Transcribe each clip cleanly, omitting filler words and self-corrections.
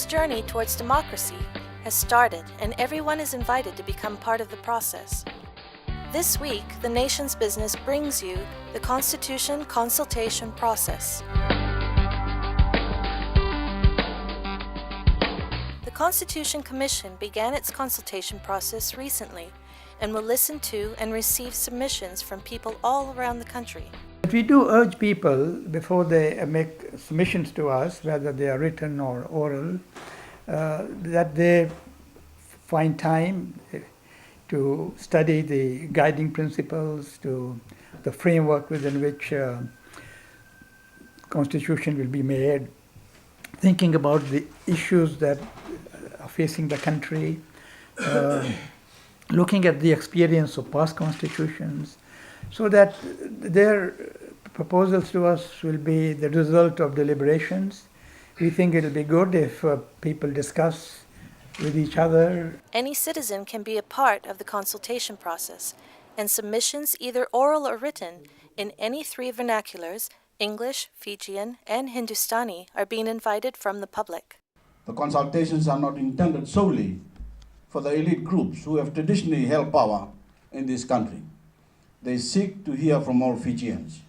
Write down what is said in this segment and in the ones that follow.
Fiji's journey towards democracy has started, and everyone is invited to become part of the process. This week, the nation's business brings you the Constitution Consultation process. The Constitution Commission began its consultation process recently and will listen to and receive submissions from people all around the country. But we do urge people, before they make submissions to us, whether they are written or oral, that they find time to study the guiding principles, to the framework within which Constitution will be made, thinking about the issues that are facing the country, looking at the experience of past constitutions, so that their proposals to us will be the result of deliberations. We think it will be good if people discuss with each other. Any citizen can be a part of the consultation process, and submissions, either oral or written, in any three vernaculars, English, Fijian, and Hindustani, are being invited from the public. The consultations are not intended solely for the elite groups who have traditionally held power in this country. They seek to hear from all Fijians.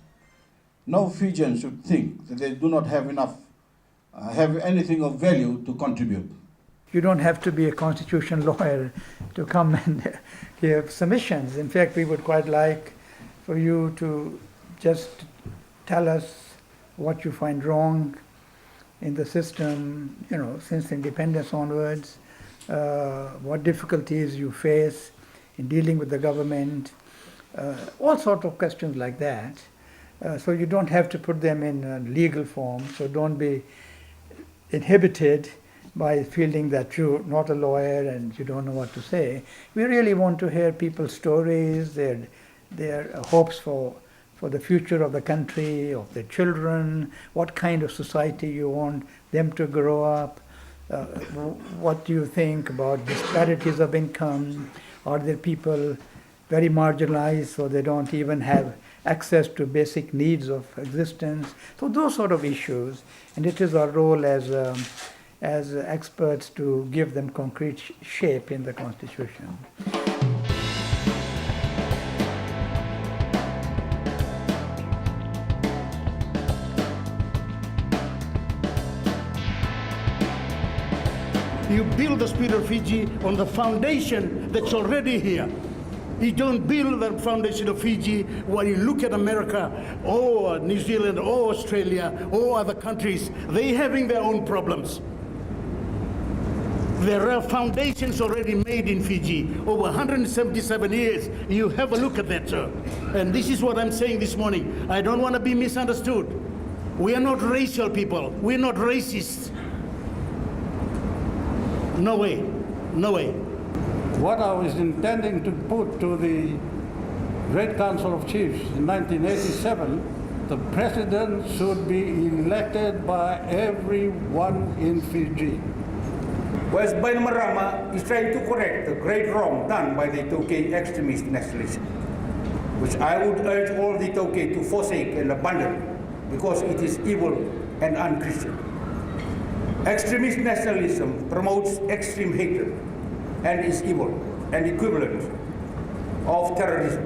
No Fijian should think that they do not have anything of value to contribute. You don't have to be a constitution lawyer to come and hear submissions. In fact, we would quite like for you to just tell us what you find wrong in the system, since independence onwards, what difficulties you face in dealing with the government, all sorts of questions like that. So you don't have to put them in a legal form, so don't be inhibited by feeling that you're not a lawyer and you don't know what to say. We really want to hear people's stories, their hopes for the future of the country, of their children, what kind of society you want them to grow up, what do you think about disparities of income, are there people very marginalized so they don't even have access to basic needs of existence. So those sort of issues, and it is our role as experts to give them concrete shape in the Constitution. You build the spirit of Fiji on the foundation that's already here. You don't build the foundation of Fiji when you look at America or New Zealand or Australia or other countries. They're having their own problems. There are foundations already made in Fiji over 177 years. You have a look at that, sir. And this is what I'm saying this morning. I don't want to be misunderstood. We are not racial people. We're not racists. No way. No way. What I was intending to put to the Great Council of Chiefs in 1987, the president should be elected by everyone in Fiji. Whereas Bainimarama is trying to correct the great wrong done by the Tokay extremist nationalism, which I would urge all the Tokay to forsake and abandon because it is evil and unchristian. Extremist nationalism promotes extreme hatred and is evil and equivalent of terrorism.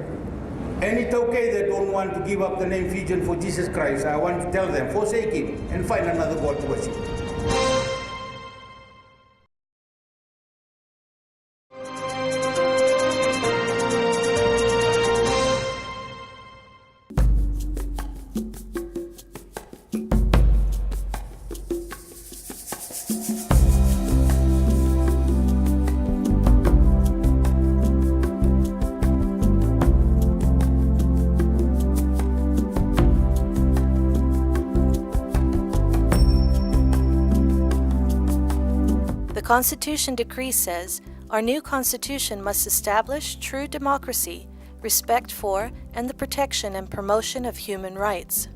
Any Tokay that don't want to give up the name Fijian for Jesus Christ, I want to tell them, forsake him and find another God to worship. The Constitution Decree says, our new Constitution must establish true democracy, respect for, and the protection and promotion of human rights.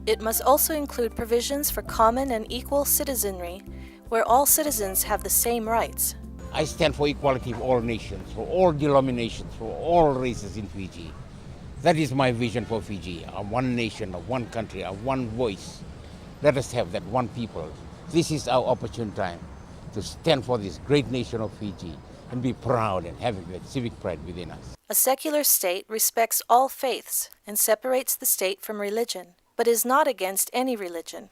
It must also include provisions for common and equal citizenry, where all citizens have the same rights. I stand for equality of all nations, for all denominations, for all races in Fiji. That is my vision for Fiji, a one nation, a one country, a one voice. Let us have that one people, This is our opportune time to stand for this great nation of Fiji and be proud and have that civic pride within us. A secular state respects all faiths and separates the state from religion, but is not against any religion.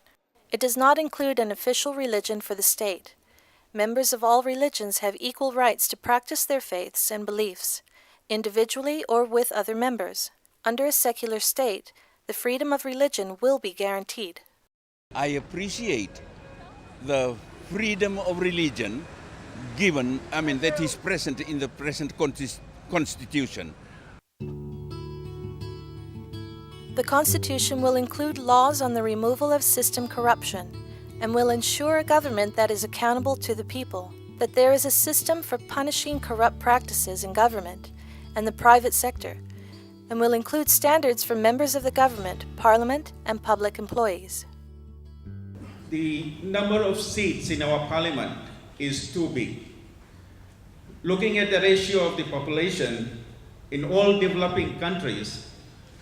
It does not include an official religion for the state. Members of all religions have equal rights to practice their faiths and beliefs, individually or with other members. Under a secular state, the freedom of religion will be guaranteed. I appreciate the freedom of religion given, that is present in the present Constitution. The Constitution will include laws on the removal of system corruption and will ensure a government that is accountable to the people, that there is a system for punishing corrupt practices in government and the private sector, and will include standards for members of the government, parliament, and public employees. The number of seats in our parliament is too big. Looking at the ratio of the population in all developing countries,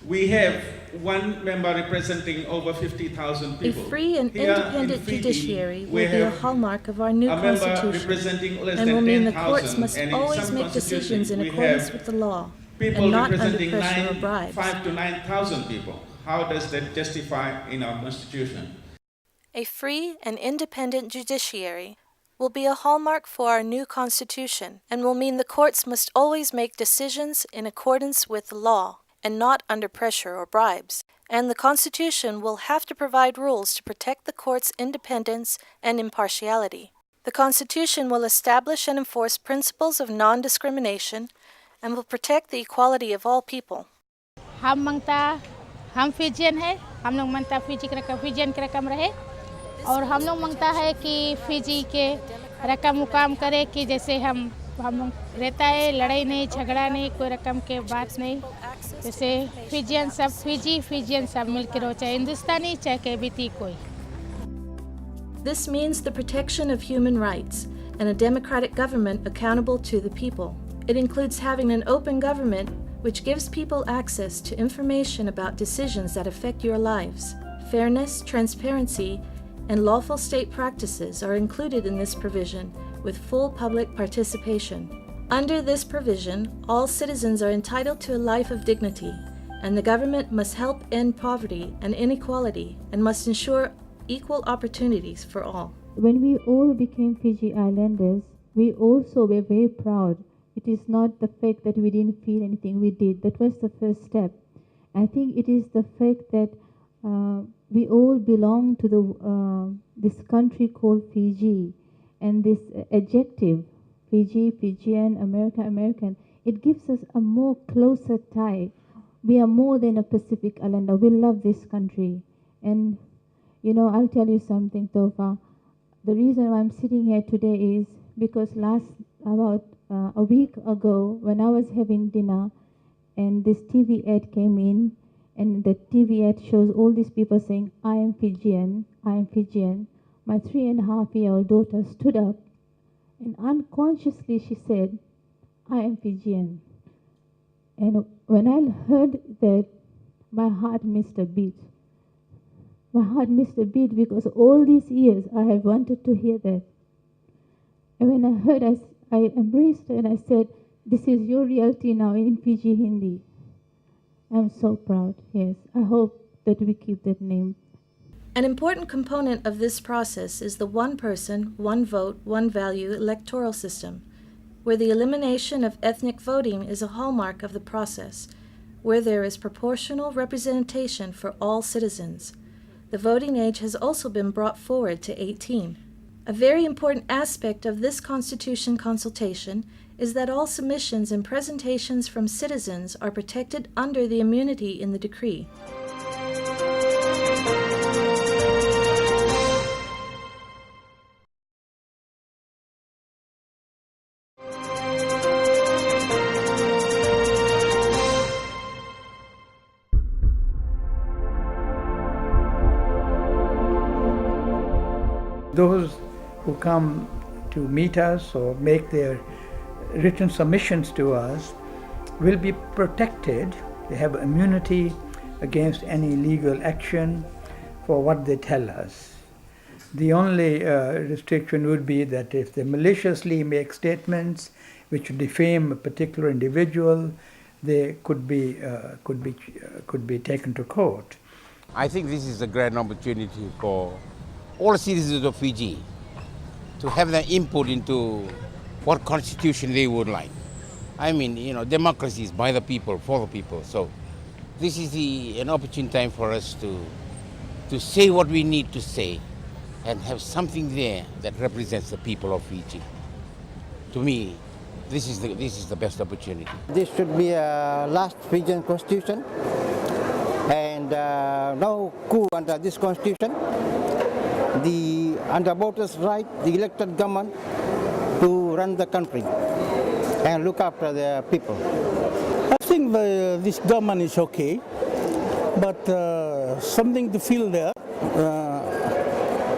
we have one member representing over 50,000 people. A free and Here independent in Fiji, judiciary we will be a have hallmark of our new a member Constitution, representing less and than will mean the 10,000, courts must and in always some make decisions in constitutions we accordance have with the law people and not under representing pressure or bribes. 5 to 9,000 people. How does that justify in our Constitution? A free and independent judiciary will be a hallmark for our new Constitution and will mean the courts must always make decisions in accordance with the law and not under pressure or bribes. And the Constitution will have to provide rules to protect the court's independence and impartiality. The Constitution will establish and enforce principles of non-discrimination and will protect the equality of all people. हम Fijian है, हम लोग मानता Fiji का रकम Fijian का रकम रहे और हम लोग मांगता है कि फिजी के रकम मुकाम करे कि जैसे हम रहता है लड़ाई नहीं झगड़ा नहीं कोई रकम के बात नहीं जैसे फिजियन सब मिलकर रहो चाहे हिंदुस्तानी चाहे केबीती कोई. This means the protection of human rights and a democratic government accountable to the people. It includes having an open government which gives people access to information about decisions that affect your lives. Fairness, transparency, and lawful state practices are included in this provision with full public participation. Under this provision, all citizens are entitled to a life of dignity, and the government must help end poverty and inequality and must ensure equal opportunities for all. When we all became Fiji Islanders, we also were very proud. It is not the fact that we didn't feel anything, we did. That was the first step. I think it is the fact that we all belong to this country called Fiji, and this adjective, Fiji, Fijian, America, American, it gives us a more closer tie. We are more than a Pacific Islander. We love this country. And, I'll tell you something, Tofa. The reason why I'm sitting here today is because about a week ago, when I was having dinner, and this TV ad came in, and the TV ad shows all these people saying, I am Fijian, I am Fijian. My 3.5-year-old daughter stood up, and unconsciously she said, I am Fijian. And when I heard that, my heart missed a beat. My heart missed a beat because all these years I have wanted to hear that. And when I heard, I embraced it and I said, this is your reality now in Fiji Hindi. I'm so proud, yes. I hope that we keep that name. An important component of this process is the one person, one vote, one value electoral system, where the elimination of ethnic voting is a hallmark of the process, where there is proportional representation for all citizens. The voting age has also been brought forward to 18. A very important aspect of this Constitution consultation is that all submissions and presentations from citizens are protected under the immunity in the decree. Those who come to meet us or make their written submissions to us will be protected. They have immunity against any legal action for what they tell us. The only restriction would be that if they maliciously make statements which defame a particular individual, they could be taken to court. I think this is a grand opportunity for all citizens of Fiji to have their input into what constitution they would like. I mean, democracy is by the people, for the people. So this is an opportune time for us to say what we need to say and have something there that represents the people of Fiji. To me, this is the best opportunity. This should be a last Fijian constitution, and no coup under this constitution. Under voters' right, the elected government to run the country and look after the people. I think this government is okay, but something to feel there.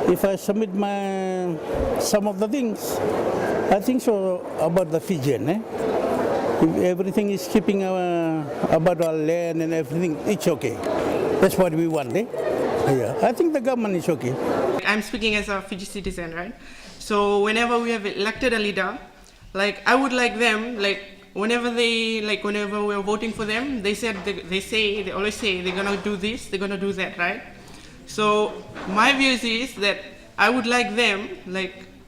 If I submit some of the things, I think so about the Fijian. If everything is keeping about our land and everything, it's okay. That's what we want. Yeah, I think the government is okay. I'm speaking as a Fiji citizen, right? So whenever we have elected a leader, I would like them, whenever we're voting for them, they always say they're gonna do this, they're gonna do that, right? So my view is that I would like them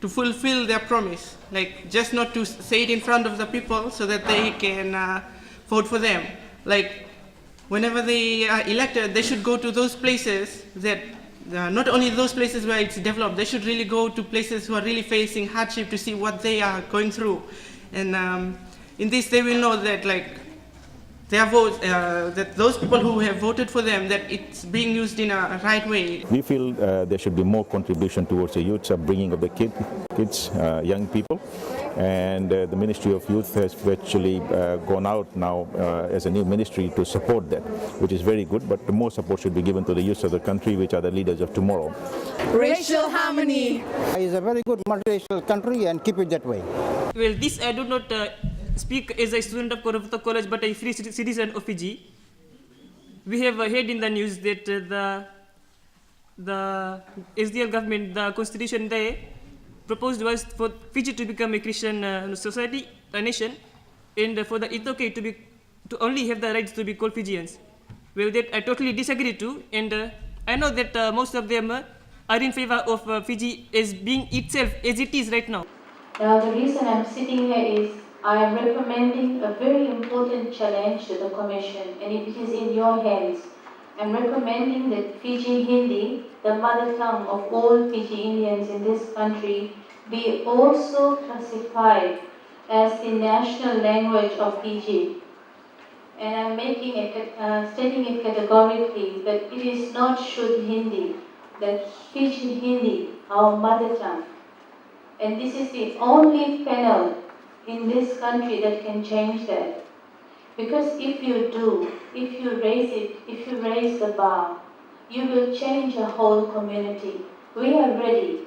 to fulfill their promise, just not to say it in front of the people so that they can vote for them. Whenever they are elected, they should go to those places that, not only those places where it's developed, they should really go to places who are really facing hardship to see what they are going through. And in this, they will know that their votes, that those people who have voted for them, that it's being used in a right way. We feel there should be more contribution towards the youth upbringing of the kids, young people. And the Ministry of Youth has virtually gone out now as a new ministry to support that, which is very good, but more support should be given to the youth of the country, which are the leaders of tomorrow. Racial harmony. It's a very good multiracial country, and keep it that way. Well, this I do not speak as a student of Koravata College, but a free citizen of Fiji. We have heard in the news that the SDL government, the Constitution Day, proposed was for Fiji to become a Christian society, a nation, and for the Itoke to only have the rights to be called Fijians. Well, that I totally disagree to, and I know that most of them are in favor of Fiji as being itself as it is right now. Now, the reason I'm sitting here is I am recommending a very important challenge to the Commission, and it is in your hands. I'm recommending that Fiji Hindi, the mother tongue of all Fiji Indians in this country, be also classified as the national language of Fiji. And I'm stating it categorically that it is not Shuddh Hindi, that Fiji Hindi, our mother tongue. And this is the only panel in this country that can change that. Because if you do, if you raise the bar, you will change a whole community. We are ready.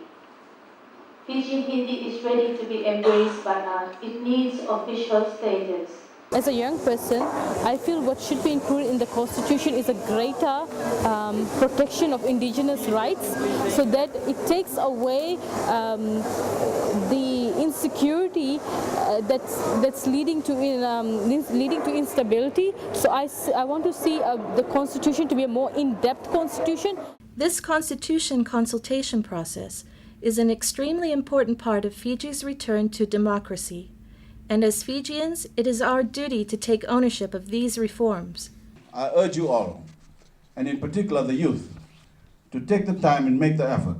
Fiji Hindi is ready to be embraced by us. It needs official status. As a young person, I feel what should be included in the Constitution is a greater protection of indigenous rights, so that it takes away the insecurity that's leading to instability. So I want to see the Constitution to be a more in-depth Constitution. This Constitution Consultation process is an extremely important part of Fiji's return to democracy. And as Fijians, it is our duty to take ownership of these reforms. I urge you all, and in particular the youth, to take the time and make the effort.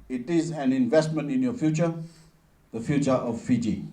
It is an investment in your future, the future of Fiji.